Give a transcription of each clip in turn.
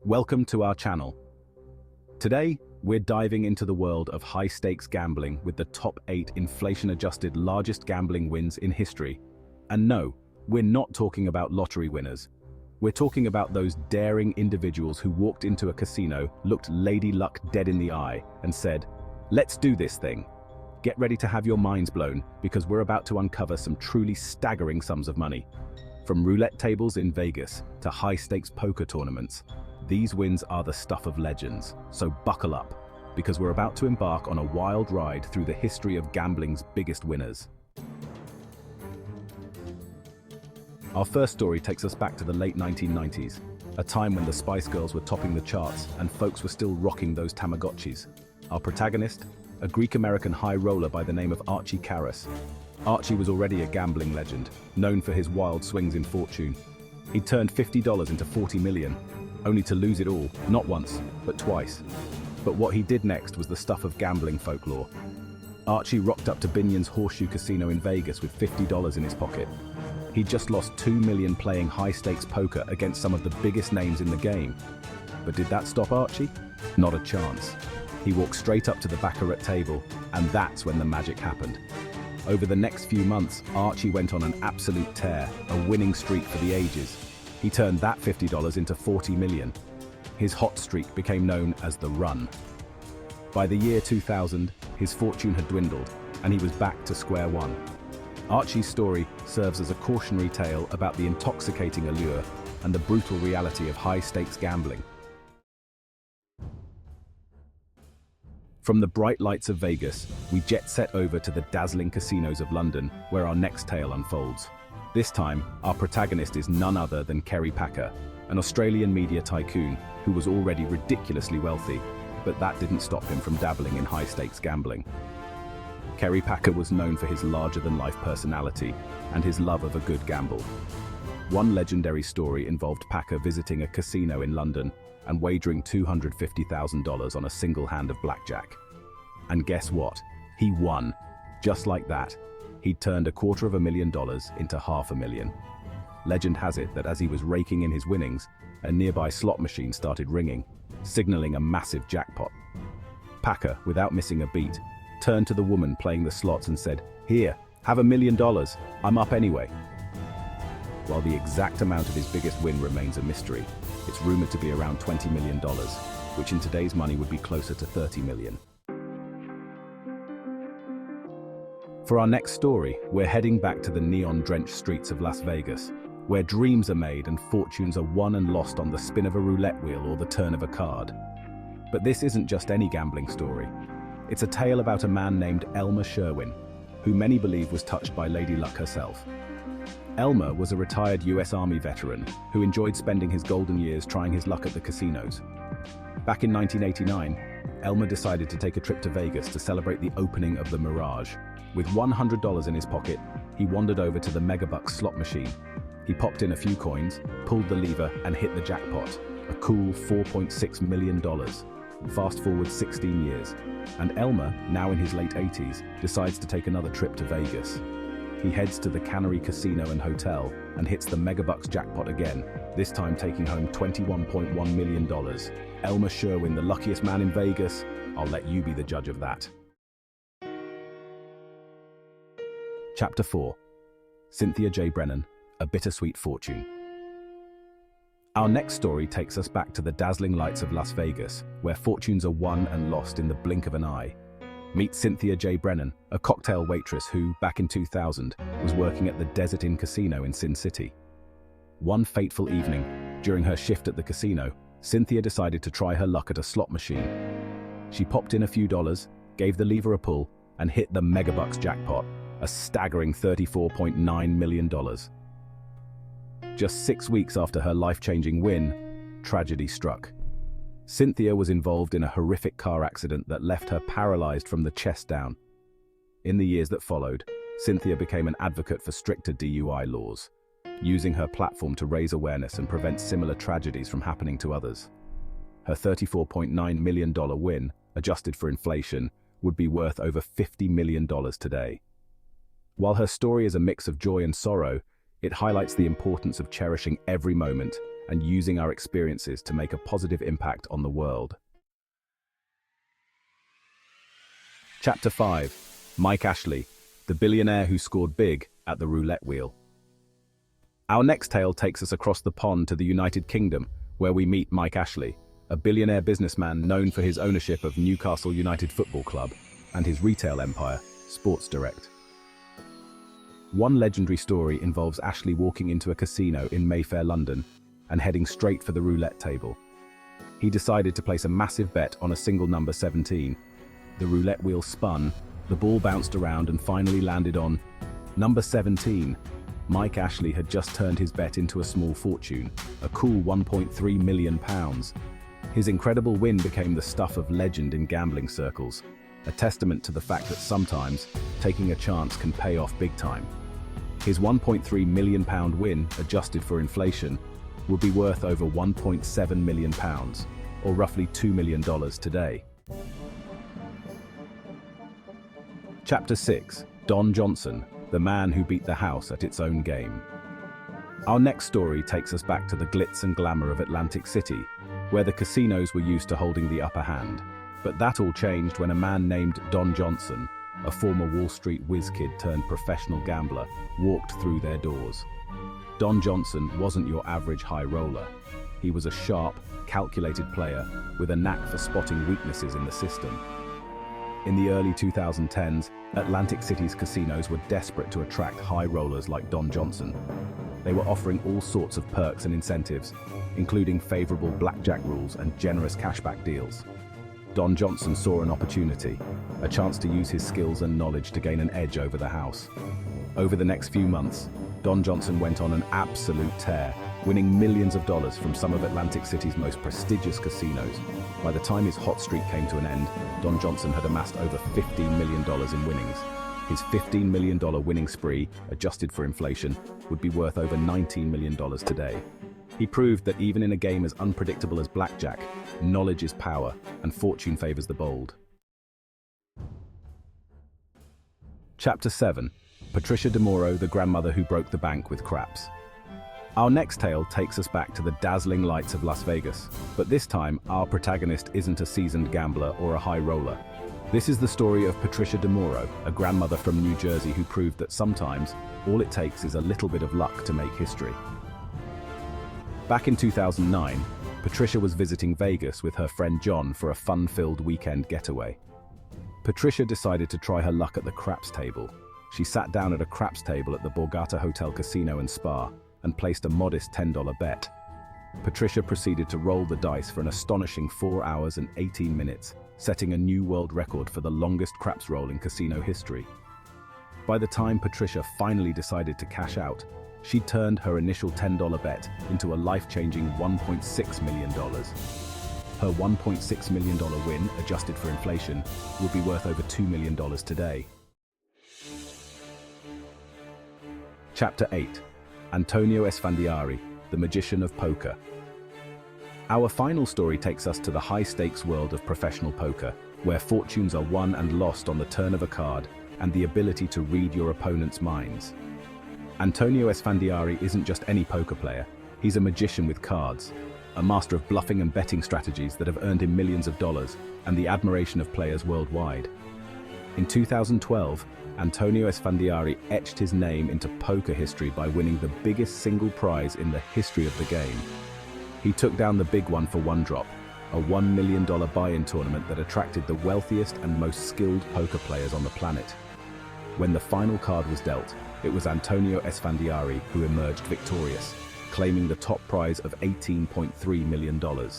Welcome to our channel. Today, we're diving into the world of high-stakes gambling with the top 8 inflation-adjusted largest gambling wins in history. And no, we're not talking about lottery winners. We're talking about those daring individuals who walked into a casino, looked Lady Luck dead in the eye, and said, "Let's do this thing." Get ready to have your minds blown, because we're about to uncover some truly staggering sums of money. From roulette tables in Vegas to high-stakes poker tournaments, these wins are the stuff of legends. So buckle up, because we're about to embark on a wild ride through the history of gambling's biggest winners. Our first story takes us back to the late 1990s, a time when the Spice Girls were topping the charts and folks were still rocking those Tamagotchis. Our protagonist, a Greek-American high roller by the name of Archie Karas. Archie was already a gambling legend, known for his wild swings in fortune. He'd turned $50 into 40 million, only to lose it all, not once, but twice. But what he did next was the stuff of gambling folklore. Archie rocked up to Binion's Horseshoe casino in Vegas with $50 in his pocket. He'd just lost $2 million playing high-stakes poker against some of the biggest names in the game. But did that stop Archie? Not a chance. He walked straight up to the Baccarat table, and that's when the magic happened. Over the next few months, Archie went on an absolute tear, a winning streak for the ages. He turned that $50 into 40 million. His hot streak became known as the Run. By the year 2000, his fortune had dwindled, and he was back to square one. Archie's story serves as a cautionary tale about the intoxicating allure and the brutal reality of high-stakes gambling. From the bright lights of Vegas, we jet set over to the dazzling casinos of London, where our next tale unfolds. This time, our protagonist is none other than Kerry Packer, an Australian media tycoon who was already ridiculously wealthy, but that didn't stop him from dabbling in high-stakes gambling. Kerry Packer was known for his larger-than-life personality and his love of a good gamble. One legendary story involved Packer visiting a casino in London and wagering $250,000 on a single hand of blackjack. And guess what? He won. Just like that, he'd turned $250,000 into $500,000. Legend has it that as he was raking in his winnings, a nearby slot machine started ringing, signaling a massive jackpot. Packer, without missing a beat, turned to the woman playing the slots and said, "Here, have $1 million, I'm up anyway." While the exact amount of his biggest win remains a mystery, it's rumored to be around $20 million, which in today's money would be closer to $30 million. For our next story, we're heading back to the neon-drenched streets of Las Vegas, where dreams are made and fortunes are won and lost on the spin of a roulette wheel or the turn of a card. But this isn't just any gambling story. It's a tale about a man named Elmer Sherwin, who many believe was touched by Lady Luck herself. Elmer was a retired US Army veteran who enjoyed spending his golden years trying his luck at the casinos. Back in 1989, Elmer decided to take a trip to Vegas to celebrate the opening of the Mirage. With $100 in his pocket, he wandered over to the Megabucks slot machine. He popped in a few coins, pulled the lever, and hit the jackpot, a cool $4.6 million. Fast forward 16 years, and Elmer, now in his late 80s, decides to take another trip to Vegas. He heads to the Cannery Casino and Hotel and hits the Megabucks jackpot again, this time taking home $21.1 million. Elmer Sherwin, the luckiest man in Vegas. I'll let you be the judge of that. Chapter 4. Cynthia Jay-Brennan, A Bittersweet Fortune. Our next story takes us back to the dazzling lights of Las Vegas, where fortunes are won and lost in the blink of an eye. Meet Cynthia Jay-Brennan, a cocktail waitress who, back in 2000, was working at the Desert Inn Casino in Sin City. One fateful evening, during her shift at the casino, Cynthia decided to try her luck at a slot machine. She popped in a few dollars, gave the lever a pull, and hit the Megabucks jackpot, a staggering $34.9 million. Just 6 weeks after her life-changing win, tragedy struck. Cynthia was involved in a horrific car accident that left her paralyzed from the chest down. In the years that followed, Cynthia became an advocate for stricter DUI laws, using her platform to raise awareness and prevent similar tragedies from happening to others. Her $34.9 million win, adjusted for inflation, would be worth over $50 million today. While her story is a mix of joy and sorrow, it highlights the importance of cherishing every moment and using our experiences to make a positive impact on the world. Chapter 5. Mike Ashley, the billionaire who scored big at the roulette wheel. Our next tale takes us across the pond to the United Kingdom, where we meet Mike Ashley, a billionaire businessman known for his ownership of Newcastle United Football Club and his retail empire, Sports Direct. One legendary story involves Ashley walking into a casino in Mayfair, London, and heading straight for the roulette table. He decided to place a massive bet on a single number 17. The roulette wheel spun, the ball bounced around and finally landed on number 17. Mike Ashley had just turned his bet into a small fortune, a cool £1.3 million. His incredible win became the stuff of legend in gambling circles, a testament to the fact that sometimes taking a chance can pay off big time. His £1.3 million win, adjusted for inflation, would be worth over £1.7 million, or roughly $2 million today. Chapter 6. Don Johnson, the man who beat the house at its own game. Our next story takes us back to the glitz and glamour of Atlantic City, where the casinos were used to holding the upper hand. But that all changed when a man named Don Johnson, a former Wall Street whiz kid turned professional gambler, walked through their doors. Don Johnson wasn't your average high roller. He was a sharp, calculated player with a knack for spotting weaknesses in the system. In the early 2010s, Atlantic City's casinos were desperate to attract high rollers like Don Johnson. They were offering all sorts of perks and incentives, including favorable blackjack rules and generous cashback deals. Don Johnson saw an opportunity, a chance to use his skills and knowledge to gain an edge over the house. Over the next few months, Don Johnson went on an absolute tear, winning millions of dollars from some of Atlantic City's most prestigious casinos. By the time his hot streak came to an end, Don Johnson had amassed over $15 million in winnings. His $15 million winning spree, adjusted for inflation, would be worth over $19 million today. He proved that even in a game as unpredictable as blackjack, knowledge is power, and fortune favors the bold. Chapter 7. Patricia Demauro, the grandmother who broke the bank with craps. Our next tale takes us back to the dazzling lights of Las Vegas, but this time our protagonist isn't a seasoned gambler or a high roller. This is the story of Patricia Demauro, a grandmother from New Jersey who proved that sometimes all it takes is a little bit of luck to make history. Back in 2009, Patricia was visiting Vegas with her friend John for a fun-filled weekend getaway. Patricia decided to try her luck at the craps table. She sat down at a craps table at the Borgata Hotel Casino and Spa and placed a modest $10 bet. Patricia proceeded to roll the dice for an astonishing 4 hours and 18 minutes, setting a new world record for the longest craps roll in casino history. By the time Patricia finally decided to cash out, she turned her initial $10 bet into a life-changing $1.6 million. Her $1.6 million win, adjusted for inflation, would be worth over $2 million today. Chapter 8. Antonio Esfandiari, the magician of poker. Our final story takes us to the high-stakes world of professional poker, where fortunes are won and lost on the turn of a card and the ability to read your opponent's minds. Antonio Esfandiari isn't just any poker player, he's a magician with cards, a master of bluffing and betting strategies that have earned him millions of dollars and the admiration of players worldwide. In 2012, Antonio Esfandiari etched his name into poker history by winning the biggest single prize in the history of the game. He took down the big one for one drop, a $1 million buy-in tournament that attracted the wealthiest and most skilled poker players on the planet. When the final card was dealt, it was Antonio Esfandiari who emerged victorious, claiming the top prize of $18.3 million.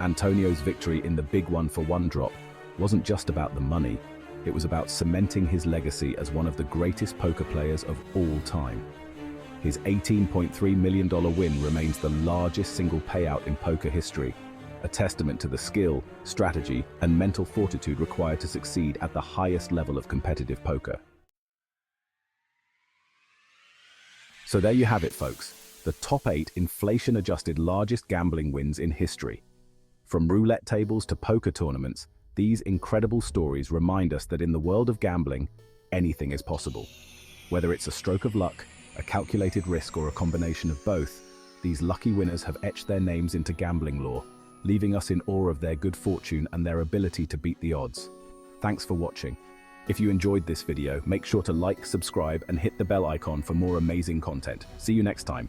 Antonio's victory in the big one for one drop wasn't just about the money, it was about cementing his legacy as one of the greatest poker players of all time. His $18.3 million win remains the largest single payout in poker history, a testament to the skill, strategy, and mental fortitude required to succeed at the highest level of competitive poker. So there you have it, folks, the top 8 inflation-adjusted largest gambling wins in history. From roulette tables to poker tournaments, these incredible stories remind us that in the world of gambling, anything is possible. Whether it's a stroke of luck, a calculated risk, or a combination of both, these lucky winners have etched their names into gambling lore, leaving us in awe of their good fortune and their ability to beat the odds. Thanks for watching. If you enjoyed this video, make sure to like, subscribe, and hit the bell icon for more amazing content. See you next time.